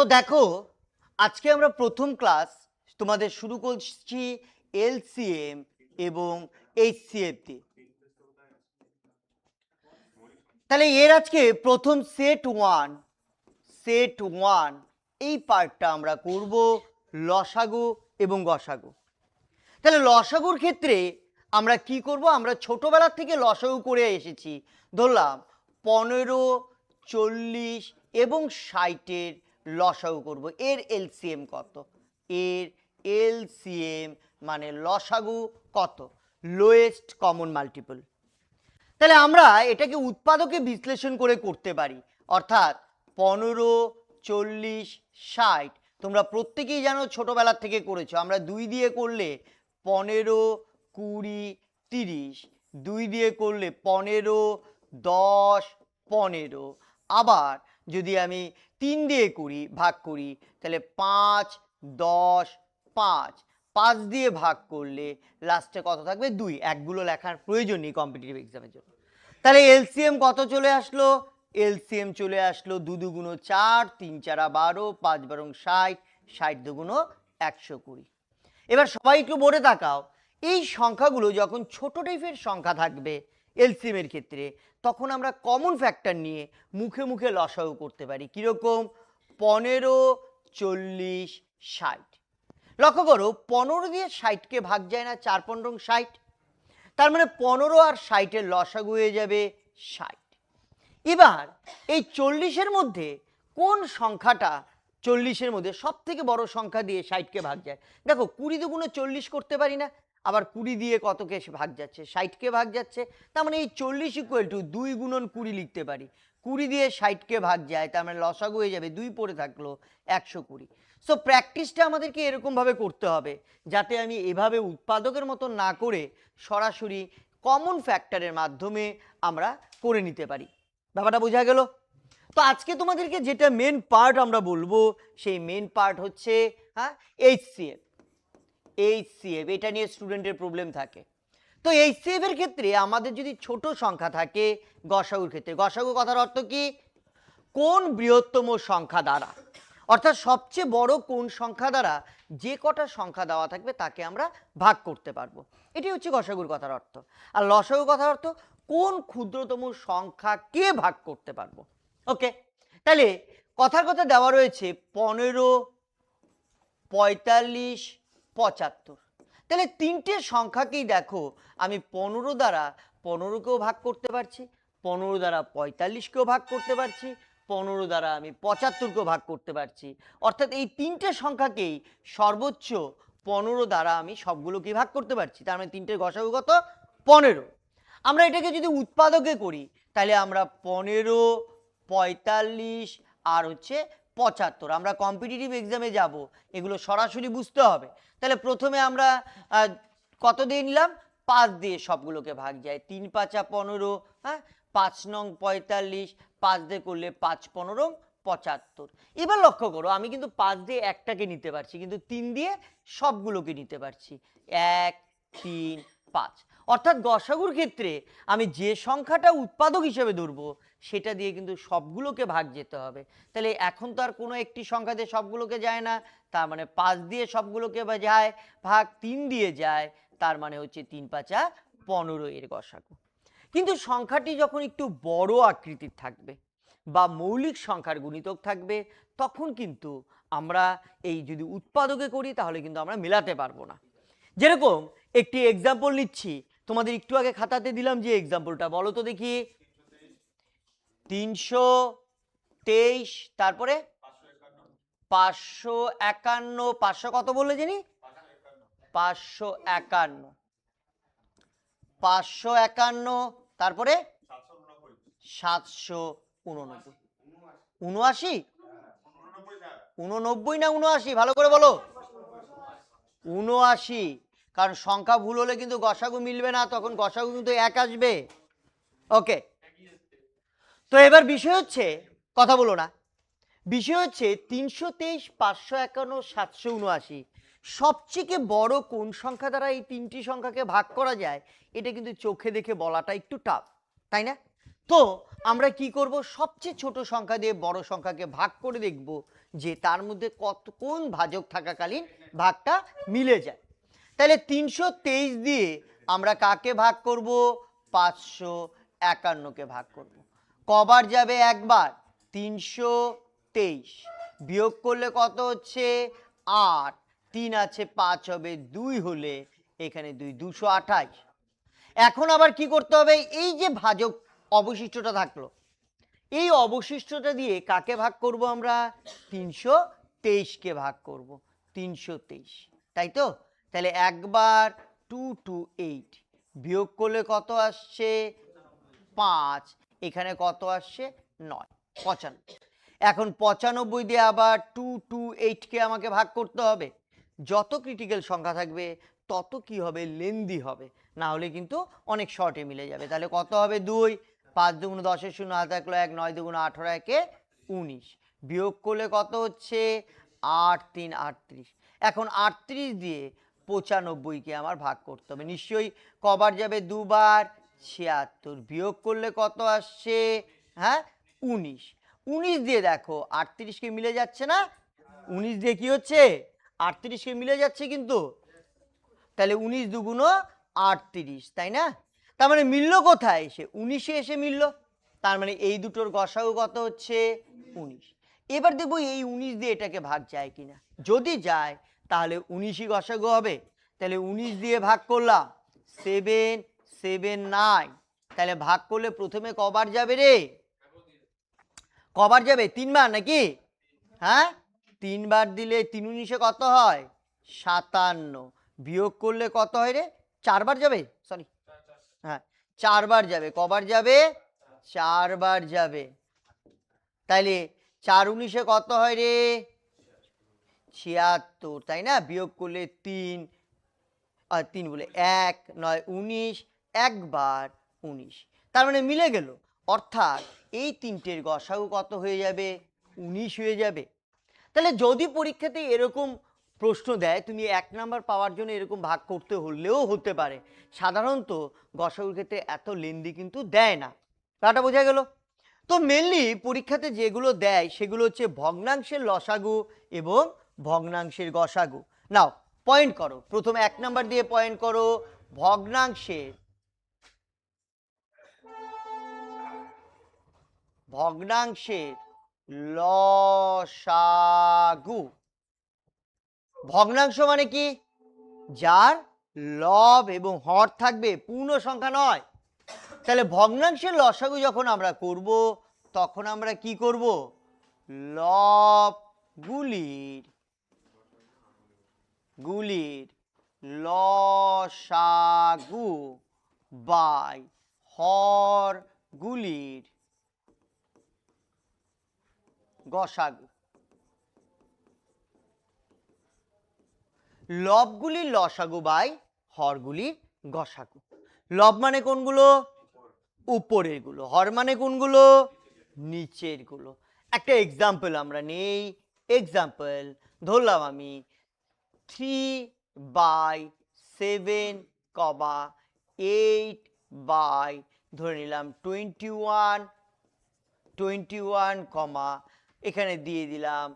তো দেখো আজকে আমরা প্রথম ক্লাস তোমাদের শুরু করছি এলসিএম এবং এইচসিএফ দিয়ে। তাহলে এর আজকে প্রথম সেট ওয়ান এই পার্টটা আমরা করব লসাগু এবং গসাগু। তাহলে লসাগুর ক্ষেত্রে আমরা কি করব, আমরা ছোটবেলা থেকে লসাগু করে এসেছি। ধরলাম 15, 40 এবং 60-এর লসাগু করব। এর এলসিএম কত? এর এলসিএম মানে লসাগু কত? Lowest common multiple. তাহলে আমরা এটাকে উৎপাদকে বিশ্লেষণ করে করতে পারি, অর্থাৎ 15, 40, 60 তোমরা প্রত্যেকেই জানো, ছোটবেলার থেকে করেছো। আমরা 2 দিয়ে করলে 15, 20, 30, 2 দিয়ে করলে 15, 10, 15। আবার যদি আমি 3 দিয়ে করি, ভাগ করি, তাহলে 5, 10, 5, 5 দিয়ে ভাগ করলে লাস্টে কত থাকবে? 2। একগুলো লেখার প্রয়োজন নেই কম্পিটিটিভ এক্সামের জন্য। তাহলে এলসিএম কত চলে আসলো? এলসিএম চলে আসলো 2 দুগুণ 4, 3 4 12, 5 বারং 60, 60 দুগুণ 120। এবার সবাই একটু বোর্ডে তাকাও। এই সংখ্যাগুলো যখন ছোট টাইপের সংখ্যা থাকবে এলসিএম এর ক্ষেত্রে, তখন আমরা কমন ফ্যাক্টর নিয়ে মুখে মুখে লসাগু করতে পারি। কীরকম? 15, 40, 60। লক্ষ্য করো 15 দিয়ে 60কে ভাগ যায় না, 4 15 60। তার মানে 15 আর 60-এর লসাগু হয়ে যাবে 60। এবার এই 40-এর মধ্যে কোন সংখ্যাটা 40-এর মধ্যে সব থেকে বড় সংখ্যা দিয়ে 60কে ভাগ যায়? দেখো 20 দুগুণে 40 করতে পারি না, আবার 20 দিয়ে কতকে ভাগ যাচ্ছে? 60কে ভাগ যাচ্ছে। তার মানে এই 40 ইকুয়াল টু 2 গুণন 20 লিখতে পারি। 20 দিয়ে 60কে ভাগ যায়, তার মানে লসাগু হয়ে যাবে 2 পড়ে থাকলো 120। সো প্র্যাকটিসটা আমাদেরকে এরকমভাবে করতে হবে যাতে আমি এভাবে উৎপাদকের মতো না করে সরাসরি কমন ফ্যাক্টরের মাধ্যমে আমরা করে নিতে পারি। ব্যাপারটা বোঝা গেল? তো আজকে তোমাদেরকে যেটা মেন পার্ট আমরা বলবো, সেই মেন পার্ট হচ্ছে এইচসিএফ। এটা নিয়ে স্টুডেন্টের প্রবলেম থাকে। তো এইচসিএফ এর ক্ষেত্রে আমাদের যদি ছোট সংখ্যা থাকে, গসাগুর ক্ষেত্রে, গসাগু কথার অর্থ কি? কোন বৃহত্তম সংখ্যা দ্বারা, অর্থাৎ সবচেয়ে বড় কোন সংখ্যা দ্বারা যে কটা সংখ্যা দেওয়া থাকবে তাকে আমরা ভাগ করতে পারবো। এটি হচ্ছে গসাগুর কথার অর্থ। আর লসাগু কথার অর্থ কোন ক্ষুদ্রতম সংখ্যাকে ভাগ করতে পারবো। ওকে, তাহলে কথার কথা দেওয়া রয়েছে 15, 45, 75। তাহলে তিনটে সংখ্যাকেই দেখো আমি 15 দ্বারা 15কেও ভাগ করতে পারছি, 15 দ্বারা 45কেও ভাগ করতে পারছি, 15 দ্বারা আমি 75কেও ভাগ করতে পারছি। অর্থাৎ এই তিনটে সংখ্যাকেই সর্বোচ্চ 15 দ্বারা আমি সবগুলোকে ভাগ করতে পারছি। তার মানে তিনটে গসাগু কত? 15। আমরা এটাকে যদি উৎপাদকে করি তাহলে আমরা 15, 45 আর হচ্ছে 75। আমরা কম্পিটিটিভ এক্সামে যাব, এগুলো সরাসরি বুঝতে হবে। তাহলে প্রথমে আমরা কত দিয়ে নিলাম? 5 দিয়ে সবগুলোকে ভাগ যায়, 3 5 15, 5 নং 45, 5 দিয়ে করলে 5 15 75। এবার লক্ষ্য করো আমি কিন্তু 5 দিয়ে একটাকে নিতে পারছি, কিন্তু 3 দিয়ে সবগুলোকে নিতে পারছি, 1 3 5। অর্থাৎ গসাগুর ক্ষেত্রে আমি যে সংখ্যাটা উৎপাদক হিসেবে ধরবো সেটা দিয়ে কিন্তু সবগুলোকে ভাগ যেতে হবে। তাহলে এখন তো আর কোনো একটি সংখ্যা দিয়ে সবগুলোকে যায় না, তার মানে 5 দিয়ে সবগুলোকে যায়, ভাগ 3 দিয়ে যায়, তার মানে হচ্ছে 3 5 15 এর গসাগু। কিন্তু সংখ্যাটি যখন একটু বড় আকৃতির থাকবে বা মৌলিক সংখ্যার গুণিতক থাকবে, তখন কিন্তু আমরা এই যদি উৎপাদকে করি তাহলে কিন্তু আমরা মেলাতে পারবো না। যেরকম একটি এক্সাম্পল নিচ্ছি, তোমাদের একটু আগে খাতাতে দিলাম যে এক্সাম্পলটা, বলো তো দেখি। 323, তারপরে 551, 500 কত বললে জানি? 551, 551, তারপরে 789, 79, 89 না 79? ভালো করে বলো। 79, কারণ সংখ্যা ভুল হলে কিন্তু গসাগু মিলবে না, তখন গসাগু কিন্তু 1 আসবে। ওকে, তো এবার বিষয় হচ্ছে, কথা বলো না, বিষয় হচ্ছে 323, 551, 779 সবচেয়ে বড় কোন সংখ্যা দ্বারা এই তিনটি সংখ্যাকে ভাগ করা যায়, এটা কিন্তু চোখে দেখে বলাটা একটু টাফ, তাই না? তো আমরা কি করব, সবচেয়ে ছোট সংখ্যা দিয়ে বড় সংখ্যাকে ভাগ করে দেখব যে তার মধ্যে কোন ভাজক থাকাকালীন ভাগটা মিলে যায়। তাহলে 323 দিয়ে আমরা কাকে ভাগ করব, 551কে ভাগ করব। কবার যাবে, একবার। 323 বিয়োগ করলে কত হচ্ছে, 8, 3 আছে 5 হবে, 2 হলে এখানে 2, 228। এখন আবার কি করতে হবে, এই যে ভাজক অবশিষ্টটা থাকলো, এই অবশিষ্টটা দিয়ে কাকে ভাগ করব আমরা, 323কে ভাগ করব। 323, তাই তো? তাহলে একবার 228 বিয়োগ করলে কত আসছে, 5, এখানে কত আসছে, 9, 95। এখন 95 দিয়ে আবার 228কে আমাকে ভাগ করতে হবে। যত ক্রিটিক্যাল সংখ্যা থাকবে তত কি হবে, লেন্দি হবে, না হলে কিন্তু অনেক শর্টে মিলে যাবে। তাহলে কত হবে, 2, 5 দুগুণ 10 শূন্য হাতে থাকলো 1, 9 দুগুণ 18, 1 19 বিয়োগ করলে কত হচ্ছে, 8, 3 38। এখন 38 দিয়ে 95কে আমার ভাগ করতে হবে। নিশ্চয়ই কবার যাবে, দুবার, 76 বিয়োগ করলে কত আসছে, হ্যাঁ 19। 19 দিয়ে দেখো 38কে মিলে যাচ্ছে না, 19 দিয়ে কি হচ্ছে, 38কে মিলে যাচ্ছে কিন্তু। তাহলে 19 দুগুণ 38, তাই না? তার মানে মিলল কোথায়, এসে 19-এ এসে মিলল। তার মানে এই দুটোর গসাগু কত হচ্ছে, 19। এবার দেখবো এই 19 দিয়ে এটাকে ভাগ যায় কিনা। যদি যায় তাহলে 19ই গসাগু হবে। তাহলে 19 দিয়ে ভাগ করলাম, 7, 7, 9। তাহলে ভাগ করলে প্রথমে কবার যাবে রে, কবার যাবে, 3 বার নাকি, হ্যাঁ 3 বার দিলে 3 19-এ কত হয়, 57 বিয়োগ করলে কত হয় রে, 4 বার যাবে, সরি, হ্যাঁ 4 বার যাবে। কবার যাবে, 4 বার যাবে। তাইলে 4 19-এ কত হয় রে, 76, তাই না? বিয়োগ করলে 3, আর 3 বলে 1, 9 19, একবার 19। তার মানে মিলে গেল। অর্থাৎ এই তিনটের গসাগু কত হয়ে যাবে, 19 হয়ে যাবে। তাহলে যদি পরীক্ষাতে এরকম প্রশ্ন দেয়, তুমি 1 নাম্বার পাওয়ার জন্য এরকম ভাগ করতে হলেও হতে পারে। সাধারণত গসাগুর ক্ষেত্রে এত লেন্দি কিন্তু দেয় না। ব্যাপারটা বোঝা গেল? তো মেনলি পরীক্ষাতে যেগুলো দেয় সেগুলো হচ্ছে ভগ্নাংশের লসাগু এবং ভগ্নাংশের গসাগু। নাও পয়েন্ট করো, প্রথমে 1 নাম্বার দিয়ে পয়েন্ট করো, ভগ্নাংশের ভগ্নাংশের লসাগু। ভগ্নাংশ মানে কি, যার লব এবং হর থাকবে, পূর্ণ সংখ্যা নয়। তাহলে ভগ্নাংশের লসাগু যখন আমরা করব তখন আমরা কি করব, লব গুলির লসাগু বাই হর গুলির গসাগু। লবগুলির লসাগু বাই হরগুলির গসাগু। লব মানে কোনগুলো, উপরের গুলো, হর মানে কোনগুলো, নিচের গুলো। একটা এক্সাম্পল আমরা নেই। এক্সাম্পল ধরলাম আমি 3/7, 8 বাই ধরে নিলাম 21, এখানে দিয়ে দিলাম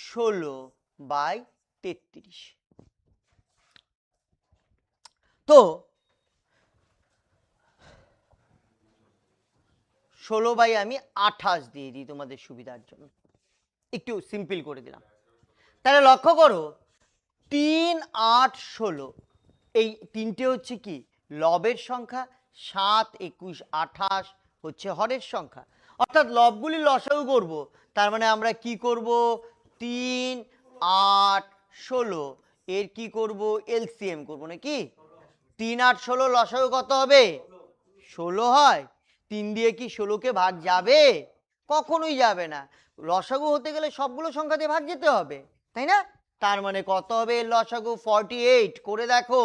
16/33। তো 16 আমি 28 দিয়ে দিই তোমাদের সুবিধার জন্য, একটু সিম্পল করে দিলাম। তাহলে লক্ষ্য করো 3, 8, 16 এই তিনটে হচ্ছে কি লবের সংখ্যা, 7, 21, 28 হচ্ছে হরের সংখ্যা। অর্থাৎ লবগুলি লসাগু করব, তার মানে আমরা কি করব, 3, 8, 16 এর কি করব, এলসিএম করব নাকি। 3, 8, 16 লসাগু কত হবে, 16 হয়। 3 দিয়ে কি 16কে ভাগ যাবে, কখনোই যাবে না। লসাগু হতে গেলে সবগুলো সংখ্যা দিয়ে ভাগ যেতে হবে, তাই না? তার মানে কত হবে এর লসাগু, 48। করে দেখো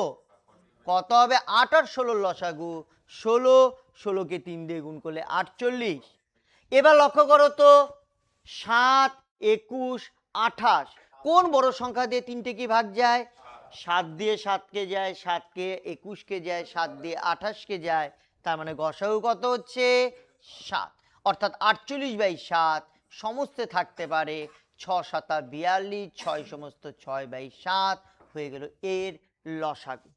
কত হবে, 8 আর 16 লসাগু 16, 16কে 3 দিয়ে গুণ করলে 48। এবার লক্ষ্য করো তো 7, 21, 28 কোন বড় সংখ্যা দিয়ে তিনটে কি ভাগ যায়, 7 দিয়ে 7কে যায়, 7কে 21কে যায়, 7 দিয়ে 28কে যায়। তার মানে গসাগু কত হচ্ছে, 7, অর্থাৎ 48/7 সমস্তে থাকতে পারে 6 7 42, 6 সমস্ত 6/7 হয়ে গেল এর লসাগু।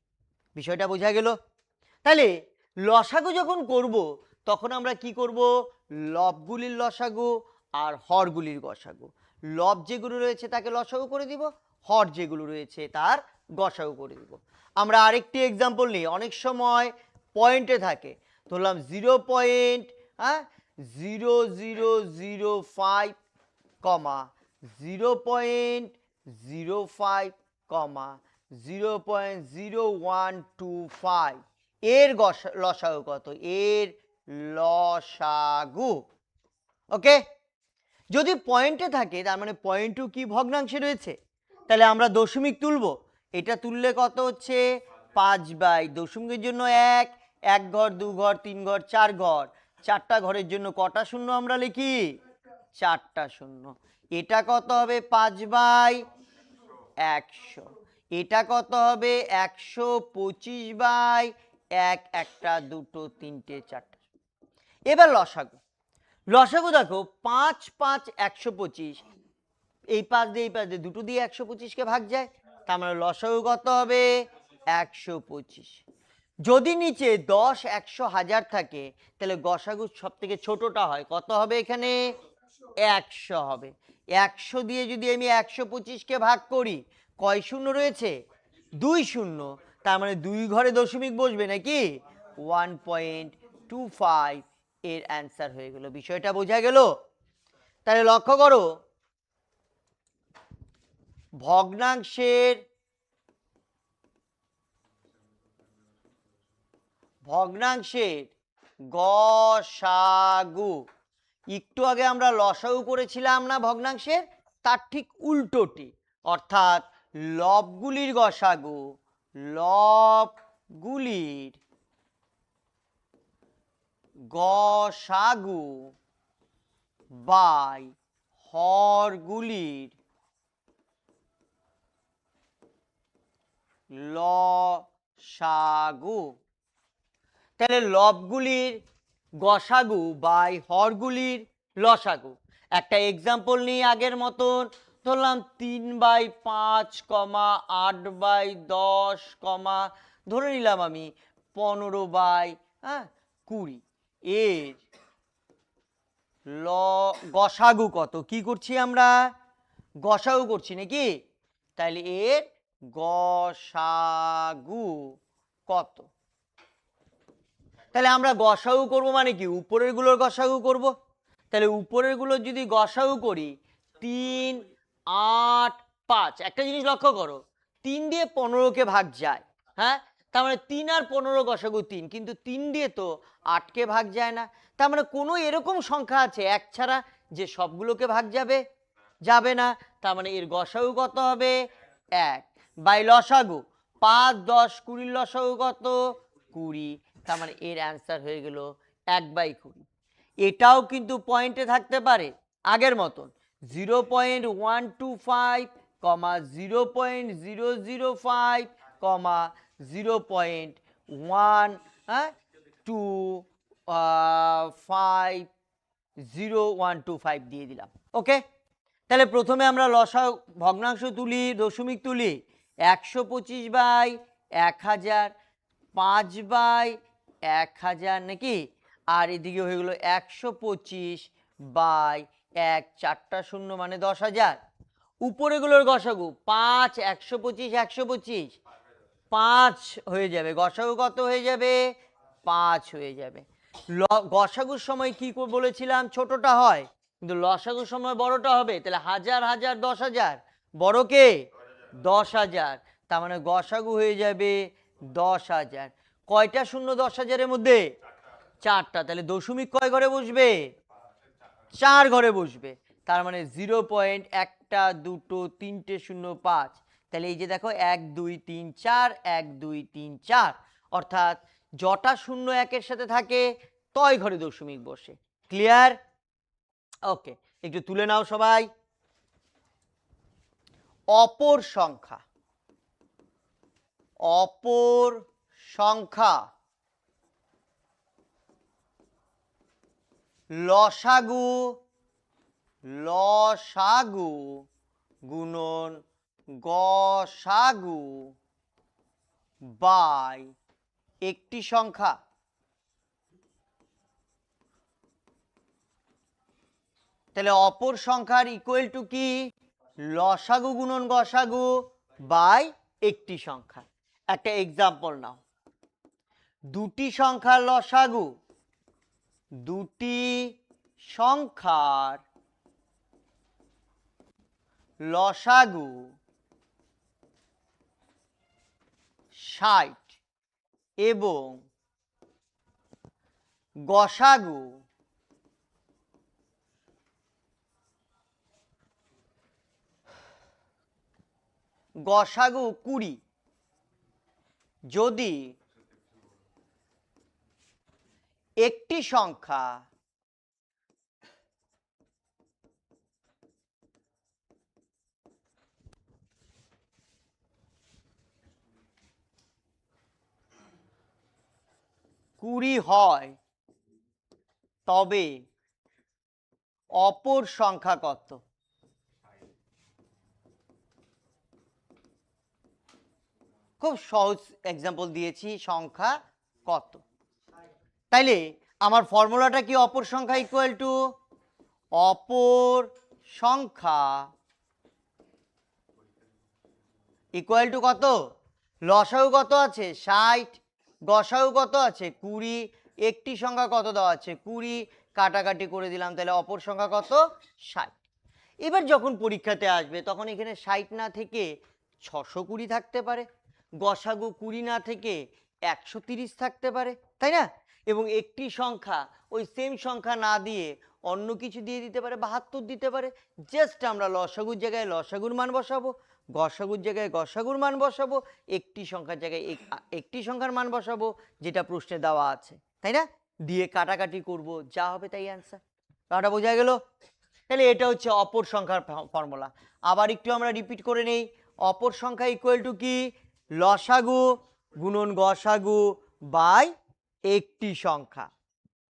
বিষয়টা বোঝা গেল? তাহলে লসাগু যখন করব তখন আমরা কি করব? লবগুলির লসাগু আর হরগুলির গসাগু। লব যেগুলো রয়েছে তাকে লসাগু করে দিব, হর যেগুলো রয়েছে তার গসাগু করে দিব। আমরা আরেকটি এক্সাম্পল নিই। অনেক সময় পয়েন্টে থাকে, ধরলাম 0.0005 কমা 0.05 কমা 0.0125 এর লসাগু কত? এর লসাগু। ওকে, যদি পয়েন্টে থাকে তার মানে পয়েন্টও কি ভগ্নাংশে রয়েছে, তাহলে আমরা দশমিক তুলব। এটা তুললে কত হচ্ছে? 5 দশমিকের জন্য 1, 1 ঘর 2 ঘর 3 ঘর 4 ঘর, 4টা ঘরের জন্য কটা শূন্য আমরা লিখি? 4টা শূন্য। এটা কত হবে? 5/100। এটা কত হবে? 125/1, 1টা 2টো 3টে 4টা। এবার লসাগু। লসাগু দেখো 5 5 125, এই 5 দিয়ে এই 5 দিয়ে, দুটো দিয়ে 125কে ভাগ যায়, তার মানে লসাগু কত হবে? 125। যদি নিচে 10 100 1000 থাকে তাহলে গসাগু সব থেকে ছোটটা হয়, কত হবে? এখানে 100 হবে। 100 দিয়ে যদি আমি 125কে ভাগ করি, কয় শূন্য রয়েছে? 2 শূন্য, তার মানে 2 ঘরে দশমিক বসবে নাকি? 1.25 এর অ্যান্সার হয়ে গেল। বিষয়টা বোঝা গেল? তাহলে লক্ষ্য করো, ভগ্নাংশের গসাগু, একটু আগে আমরা লসাগু করেছিলাম না ভগ্নাংশের, তার ঠিক উল্টোটি, অর্থাৎ লবগুলির গসাগু, লবগুলির গসাগু বাই হরগুলির লসাগু। তাহলে লবগুলির গসাগু বাই হরগুলির লসাগু। একটা এক্সাম্পল নিই আগের মতন, ধরলাম 3/5 কমা 8/10 কমা ধরে নিলাম আমি 15/20 এর গসাগু কত? কি করছি আমরা? গসাগু করছি নাকি? তাহলে এর গসাগু কত? তাহলে আমরা গসাগু করব মানে কি? উপরের গুলোর গসাগু করব। তাহলে উপরের গুলো যদি গসাগু করি 3 8 5, একটা জিনিস লক্ষ্য করো, 3 দিয়ে 15কে ভাগ যায়, হ্যাঁ, তার মানে 3 আর 15 গসাগু 3, কিন্তু 3 দিয়ে তো 8কে ভাগ যায় না। তার মানে কোনো এরকম সংখ্যা আছে 1 ছাড়া যে সবগুলোকে ভাগ যাবে? যাবে না। তার মানে এর গসাগু কত হবে? 1 বাই লসাগু 5 10 20 লসাগু কত? 20। তার মানে এর অ্যান্সার হয়ে গেল 1/20। এটাও কিন্তু পয়েন্টে থাকতে পারে আগের মতন, 0.125 কমা 0.005 কমা 0.125 দিয়ে দিলাম। ওকে, তাহলে প্রথমে আমরা লসাগু ভগ্নাংশ তুলি, দশমিক তুলি। 125/1000, 5/1000 নাকি, আর এদিকে হয়ে গেল 125/1, 4টা শূন্য মানে 10,000। উপরেগুলোর গসাগু 5 125 125, 5 হয়ে যাবে, গসাগু কত হয়ে যাবে? 5 হয়ে যাবে। গসাগুর সময় কি বলেছিলাম? ছোটটা হয়, কিন্তু লসাগুর সময় বড়টা হবে। তাহলে 1000 1000 10,000, বড় কে? 10,000। তার মানে গসাগু হয়ে যাবে 10,000। কয়টা শূন্য 10,000-এর মধ্যে? 4টা। তাহলে দশমিক কয় ঘরে বসবে? 4 ঘরে বসবে। তার মানে 0.1টা 2টো 3টে 0 5। তাহলে এই যে দেখো 1 2 3 4, 1 2 3 4, অর্থাৎ যটা শূন্য একের সাথে থাকে তয় ঘরে দশমিক বসে। ক্লিয়ার? ওকে, একটু তুলে নাও সবাই। অপর সংখ্যা, অপর সংখ্যা লসাগু লসাগু গুণন গসাগু বাই একটি সংখ্যা। তাহলে অপর সংখ্যার ইকুয়াল টু কি? লসাগু গুণন গসাগু বাই একটি সংখ্যা। একটা এক্সাম্পল নাও, দুটি সংখ্যার লসাগু, দুটি সংখ্যার লসাগু 60 এবং গসাগু গসাগু 20। যদি একটি সংখ্যা কুড়ি হয় তবে অপর সংখ্যা কত? খুব সহজ এক্সাম্পল দিয়েছি, সংখ্যা কত। তাইলে আমার ফর্মুলাটা কি? অপর সংখ্যা ইকুয়াল টু অপর সংখ্যা ইকুয়াল টু কত? লসাগু কত আছে? 60, গসাগু কত আছে? 20, একটি সংখ্যা কত দেওয়া আছে? 20, কাটাকাটি করে দিলাম, তাহলে অপর সংখ্যা কত? 60। এবার যখন পরীক্ষাতে আসবে তখন এখানে 60 না থেকে 620 থাকতে পারে, গসাগু 20 না থেকে 130 থাকতে পারে, তাই না? এবং একটি সংখ্যা ওই সেম সংখ্যা না দিয়ে অন্য কিছু দিয়ে দিতে পারে, 72 দিতে পারে। জাস্ট আমরা লসাগুর জায়গায় লসাগুর মান বসাবো, গসাগুর জায়গায় গসাগুর মান বসাবো, একটি সংখ্যার জায়গায় একটি সংখ্যার মান বসাবো যেটা প্রশ্নে দেওয়া আছে, তাই না? দিয়ে কাটাকাটি করব, যা হবে তাই অ্যান্সার। কথাটা বোঝা গেল? তাহলে এটা হচ্ছে অপর সংখ্যার ফর্মুলা। আবার একটু আমরা রিপিট করে নেই। অপর সংখ্যা ইকুয়াল টু কি? লসাগু গুণন গসাগু বাই একটি সংখ্যা।